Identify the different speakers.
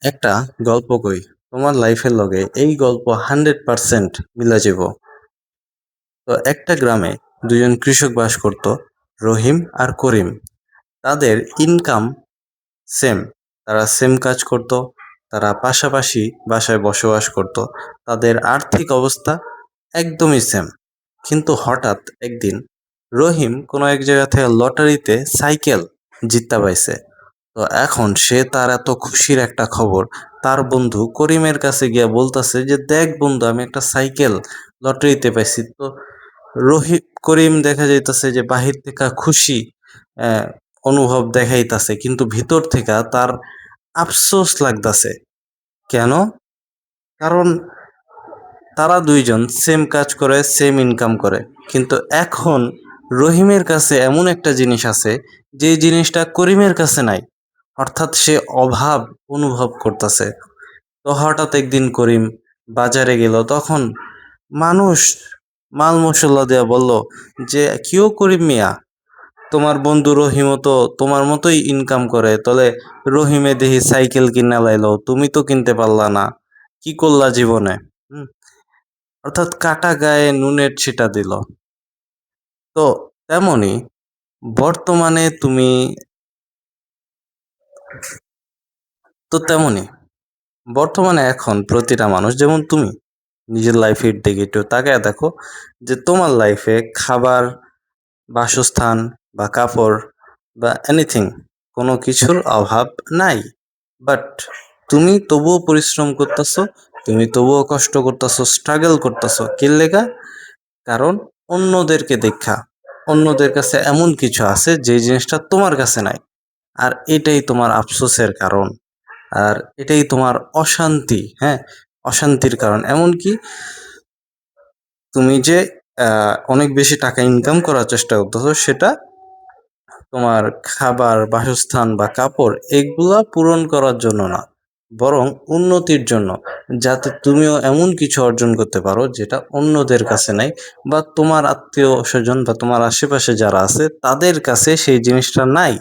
Speaker 1: একটা গল্প কই, তোমার লাইফের লগে এই গল্প 100% মিলা যাব। তো একটা গ্রামে দুজন কৃষক বাস করত, রহিম আর করিম। তাদের ইনকাম সেম, তারা সেম কাজ করত, তারা পাশাপাশি বাসায় বসবাস করত, তাদের আর্থিক অবস্থা একদমই সেম। কিন্তু হঠাৎ একদিন রহিম কোনো এক জায়গা থেকে লটারিতে সাইকেল জিততে পাইছে। তো এখন সে তার এত খুশির একটা খবর তার বন্ধু করিমের কাছে গিয়া বলতাছে যে, দেখ বন্ধু, আমি একটা সাইকেল লটারিতে পাইছি। তো করিম দেখা যাইতাছে যে বাহির থেকে খুশি আহ, অনুভব দেখাইতাছে, কিন্তু ভিতর থেকে তার আফসোস লাগতাছে। কেন? কারণ তারা দুইজন সেম কাজ করে, সেম ইনকাম করে, কিন্তু এখন রহিমের কাছে এমন একটা জিনিস আছে যে জিনিসটা করিমের কাছে নাই। অর্থাৎ সে অভাব অনুভব করতেছে। তো হঠাৎ একদিন করিম বাজারে গেল, তখন মানুষ মাল মশলা দেয়া বলল যে, কিও করিম মিয়া, তোমার বন্ধু রহিমও তো তোমার মতোই ইনকাম করে, তলে রহিমে দেখি সাইকেল কিনা লাইলো, তুমি তো কিনতে পারলা না, কি করলা জীবনে? হুম, অর্থাৎ কাটা গায়ে নুনের ছিটা দিল। তো তেমনি বর্তমানে তুমি তেমনি বর্তমানে এখন প্রতিটা মানুষ, যেমন তুমি নিজের লাইফের দিকে একটু তাকায় দেখো, যে তোমার লাইফে খাবার, বাসস্থান বা কাপড় বা এনিথিং, কোনো কিছুর অভাব নাই। বাট তুমি তবুও পরিশ্রম করতেছো, তুমি তবুও কষ্ট করতেছো, স্ট্রাগল করতেছো। কি লেগা? কারণ অন্যদেরকে দেখা, অন্যদের কাছে এমন কিছু আছে যে জিনিসটা তোমার কাছে নাই। আর এটাই তোমার আফসোসের কারণ, আর এটাই তোমার অশান্তি। হ্যাঁ, অশান্তির কারণ। এমনকি তুমি যে অনেক বেশি টাকা ইনকাম করার চেষ্টা করতেছো, সেটা তোমার খাবার, বাসস্থান বা কাপড় এগুলা পূরণ করার জন্য না, বরং উন্নতির জন্য, যাতে তুমিও এমন কিছু অর্জন করতে পারো যেটা অন্যদের কাছে নাই, বা তোমার আত্মীয় স্বজন বা তোমার আশেপাশে যারা আছে তাদের কাছে সেই জিনিসটা নাই।